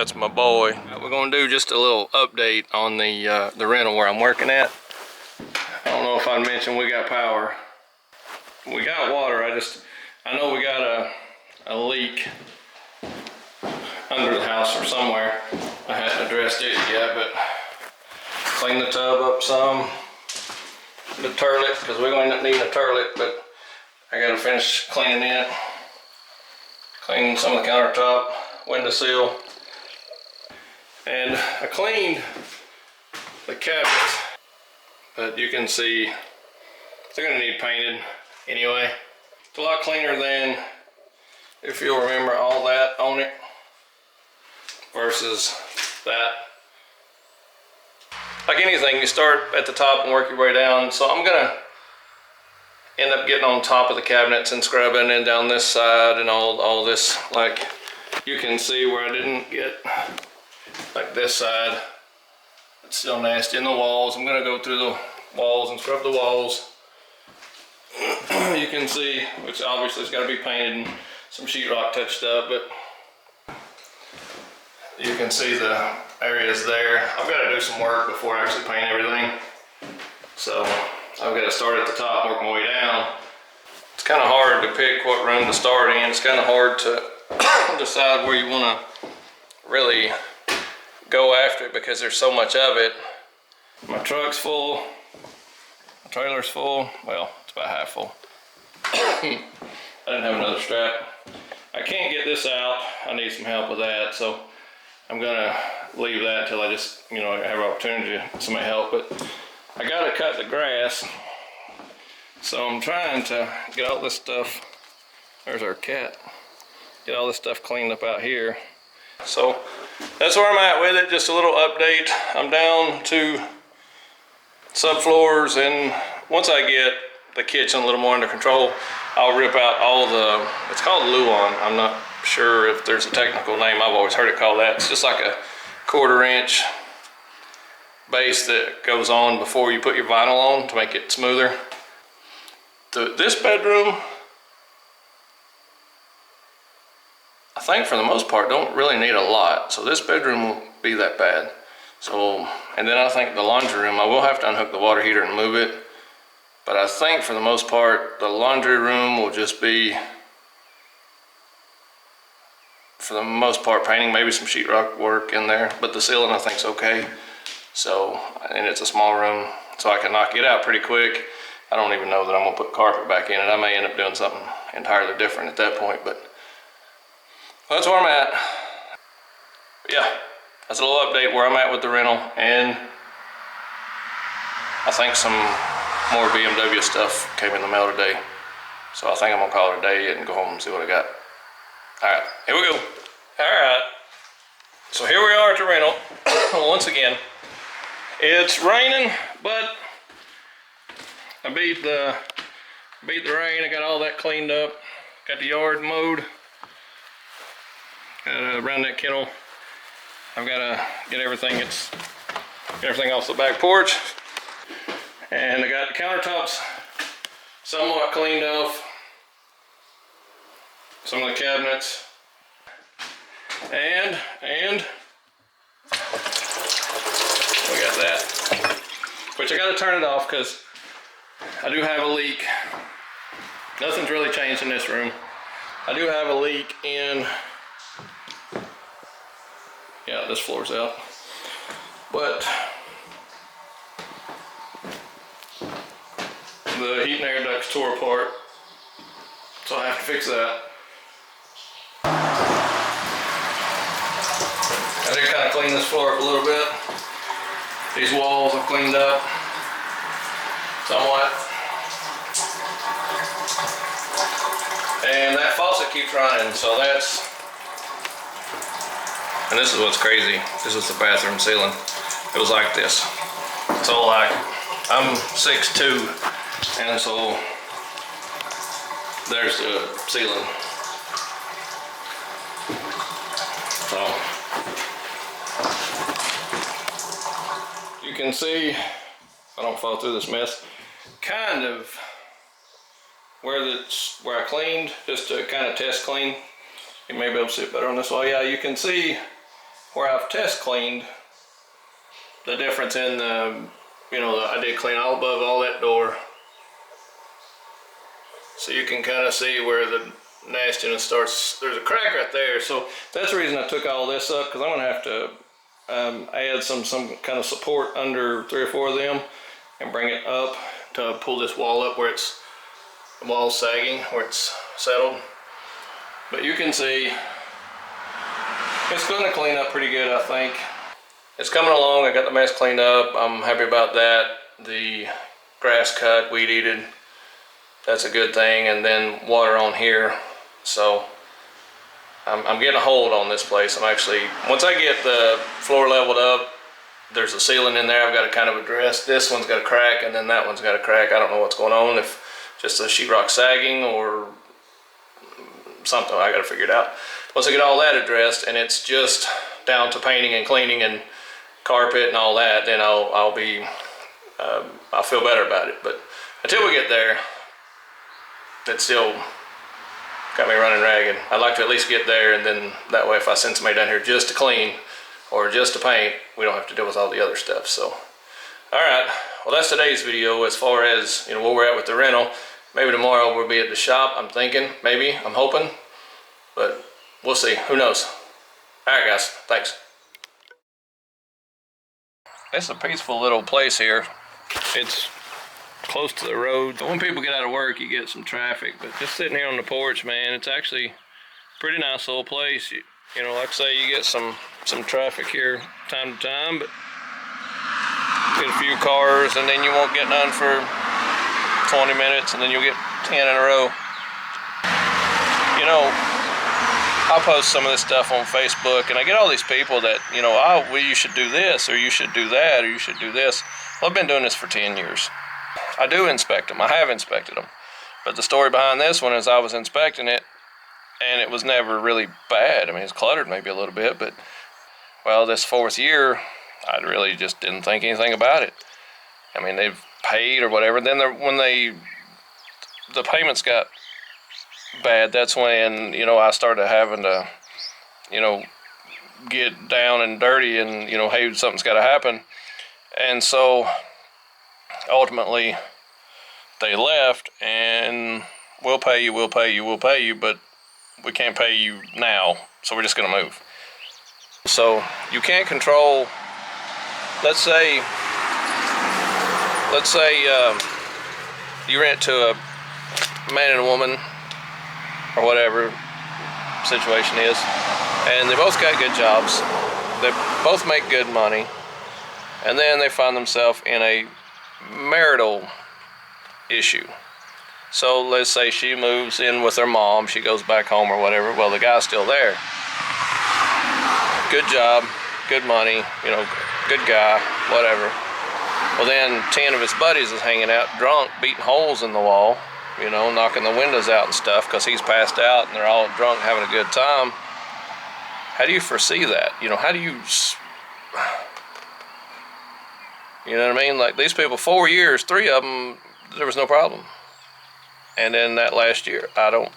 That's my boy. We're gonna do just a little update on the rental where I'm working at. I don't know if I mentioned we got power. We got water. I know we got a leak under the house or somewhere. I hadn't addressed it yet, but clean the tub up some. The toilet, because we're going to end up needing a toilet, but I gotta finish cleaning it. Cleaning some of the countertop, windowsill. And I cleaned the cabinets, but you can see they're gonna need painted anyway. It's a lot cleaner than, if you'll remember, all that on it versus that. Like anything, you start at the top and work your way down. So I'm gonna end up getting on top of the cabinets and scrubbing, and down this side and all this. Like you can see where I didn't get, like this side, it's still nasty. In the walls, I'm gonna go through the walls and scrub the walls. You can see, which obviously it's got to be painted and some sheetrock touched up, but you can see the areas there. I've got to do some work before I actually paint everything, so I've got to start at the top and work my way down. It's kind of hard to pick what room to start in. It's kind of hard to decide where you want to really go after it because there's so much of it. My truck's full, my trailer's full. Well, it's about half full. I didn't have another strap. I can't get this out. I need some help with that, so I'm gonna leave that until I just, have an opportunity to somebody help. But I gotta cut the grass, so I'm trying to get all this stuff. There's our cat. Get all this stuff cleaned up out here. So that's where I'm at with it. Just a little update. I'm down to subfloors, and once I get the kitchen a little more under control, I'll rip out all the, it's called Luan. I'm not sure if there's a technical name. I've always heard it called that. It's just like a 1/4 inch base that goes on before you put your vinyl on to make it smoother. This bedroom, I think for the most part, don't really need a lot. So this bedroom won't be that bad. So, and then I think the laundry room, I will have to unhook the water heater and move it. But I think for the most part, the laundry room will just be, for the most part, painting, maybe some sheetrock work in there. But the ceiling I think is okay. So, and it's a small room, so I can knock it out pretty quick. I don't even know that I'm gonna put carpet back in it. I may end up doing something entirely different at that point, but that's where I'm at. Yeah, that's a little update where I'm at with the rental, and I think some more BMW stuff came in the mail today. So I think I'm gonna call it a day and go home and see what I got. All right, here we go. All right, so here we are at the rental. Once again, it's raining, but I beat the rain. I got all that cleaned up. Got the yard mowed. Around that kennel, I've got to get everything off the back porch. And I got the countertops somewhat cleaned off. Some of the cabinets. And we got that. Which I got to turn it off because I do have a leak. Nothing's really changed in this room. I do have a leak in, yeah, this floor's out. But the heat and air ducts tore apart, so I have to fix that. I did kind of clean this floor up a little bit. These walls I've cleaned up somewhat. And that faucet keeps running, so that's, and this is what's crazy. This is the bathroom ceiling. It was like this. So like, I'm 6'2", and so there's the ceiling. So you can see, if I don't fall through this mess, kind of where I cleaned, just to kind of test clean. You may be able to see it better on this wall. Yeah, you can see where I've test cleaned, the difference in the, I did clean all above all that door. So you can kind of see where the nastiness starts. There's a crack right there. So that's the reason I took all this up, because I'm gonna have to add some kind of support under 3 or 4 of them and bring it up to pull this wall up where it's, the wall's sagging, where it's settled. But you can see it's gonna clean up pretty good, I think. It's coming along. I got the mess cleaned up. I'm happy about that. The grass cut, weed eated. That's a good thing. And then water on here. So I'm getting a hold on this place. I'm actually, once I get the floor leveled up, there's a ceiling in there I've got to kind of address. This one's got a crack, and then that one's got a crack. I don't know what's going on, if just the sheetrock sagging or something. I got to figure it out. Once I get all that addressed, and it's just down to painting and cleaning and carpet and all that, then I'll feel better about it. But until we get there, it's still got me running ragged. I'd like to at least get there, and then that way if I send somebody down here just to clean or just to paint, we don't have to deal with all the other stuff. So, all right, well, that's today's video as far as where we're at with the rental. Maybe tomorrow we'll be at the shop, I'm thinking, maybe, I'm hoping, but we'll see, who knows. All right, guys, thanks. It's a peaceful little place here. It's close to the road. When people get out of work, you get some traffic, but just sitting here on the porch, man, it's actually a pretty nice little place. Like I say, you get some traffic here time to time, but get a few cars, and then you won't get none for 20 minutes, and then you'll get 10 in a row. I'll post some of this stuff on Facebook, and I get all these people that, oh, well, you should do this, or you should do that, or you should do this. Well, I've been doing this for 10 years. I do inspect them. I have inspected them. But the story behind this one is I was inspecting it, and it was never really bad. I mean, it's cluttered maybe a little bit, but, well, this 4th year, I really just didn't think anything about it. I mean, they've paid or whatever. Then when the payments got bad, that's when, I started having to, get down and dirty and, hey, something's got to happen. And so ultimately they left, and we'll pay you, but we can't pay you now, so we're just going to move. So you can't control, let's say you rent to a man and a woman, or whatever situation is, and they both got good jobs, they both make good money, and then they find themselves in a marital issue. So let's say she moves in with her mom, she goes back home or whatever. Well, the guy's still there, good job, good money, good guy, whatever. Well, then 10 of his buddies is hanging out drunk, beating holes in the wall, knocking the windows out and stuff because he's passed out and they're all drunk having a good time. How do you foresee that? How do you, you know what I mean? Like these people, 4 years, 3 of them, there was no problem. And then that last year, I don't,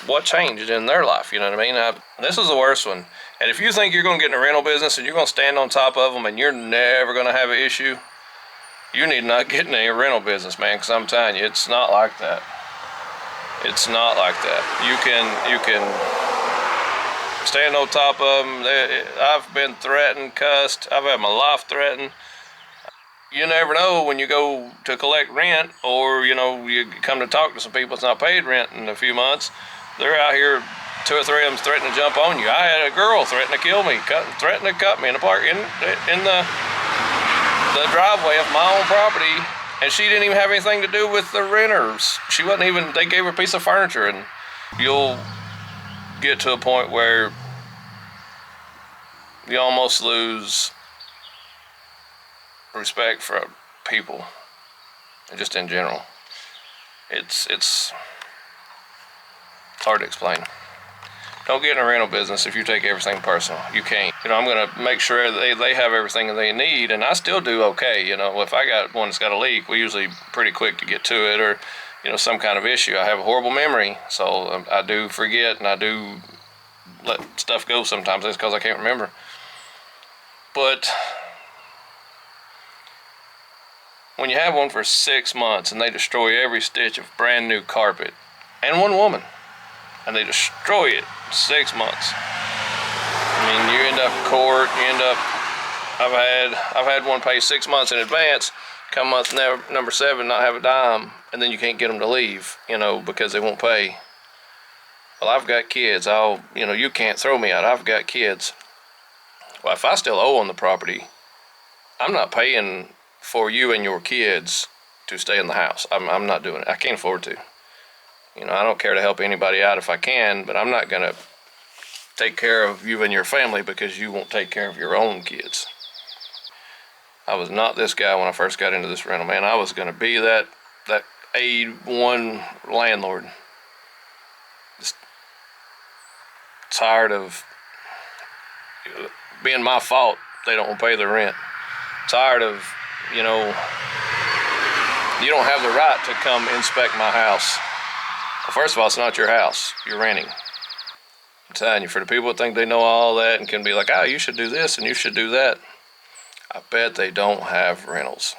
what changed in their life, you know what I mean? This is the worst one. And if you think you're going to get in the rental business and you're going to stand on top of them and you're never going to have an issue, you need not get in any rental business, man, because I'm telling you, it's not like that. It's not like that. You can stand on top of them. I've been threatened, cussed. I've had my life threatened. You never know when you go to collect rent, or you come to talk to some people that's not paid rent in a few months. They're out here, 2 or 3 of them threatening to jump on you. I had a girl threatening to kill me, threatening to cut me in the park, in the driveway of my own property, and she didn't even have anything to do with the renters. She wasn't even, they gave her a piece of furniture. And you'll get to a point where you almost lose respect for people, and just in general. It's hard to explain. Don't get in a rental business if you take everything personal. You can't. I'm going to make sure they have everything that they need, and I still do okay. If I got one that's got a leak, we're usually pretty quick to get to it, or, some kind of issue. I have a horrible memory, so I do forget, and I do let stuff go sometimes. That's because I can't remember. But when you have one for 6 months and they destroy every stitch of brand new carpet, and one woman, and they destroy it in 6 months. I mean, you end up in court. You end up. I've had one pay 6 months in advance. Come month number 7, not have a dime, and then you can't get them to leave, because they won't pay. Well, I've got kids. You can't throw me out. I've got kids. Well, if I still owe on the property, I'm not paying for you and your kids to stay in the house. I'm not doing it. I can't afford to. I don't care to help anybody out if I can, but I'm not going to take care of you and your family because you won't take care of your own kids. I was not this guy when I first got into this rental, man. I was going to be that A1 landlord. Just tired of being my fault they don't pay their rent. Tired of, you don't have the right to come inspect my house. Well, first of all, it's not your house. You're renting. I'm telling you, for the people that think they know all that and can be like, you should do this and you should do that, I bet they don't have rentals.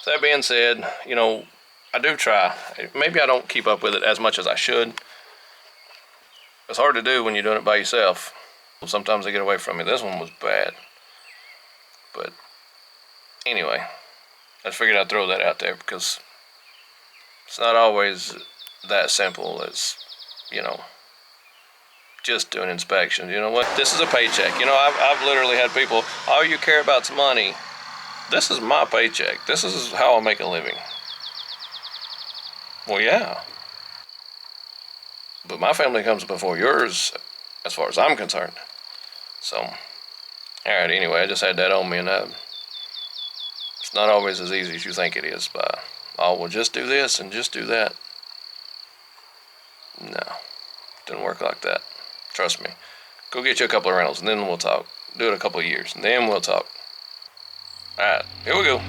So that being said, I do try. Maybe I don't keep up with it as much as I should. It's hard to do when you're doing it by yourself. Sometimes they get away from me. This one was bad. But anyway, I just figured I'd throw that out there because it's not always that simple as, just doing inspections. You know what? This is a paycheck. I've literally had people, all you care about's money. This is my paycheck. This is how I make a living. Well, yeah. But my family comes before yours as far as I'm concerned. So, alright, anyway, I just had that on me, and it's not always as easy as you think it is. But, well, just do this and just do that. No, didn't work like that. Trust me. Go get you a couple of rentals, and then we'll talk. Do it a couple of years, and then we'll talk. Alright, here we go.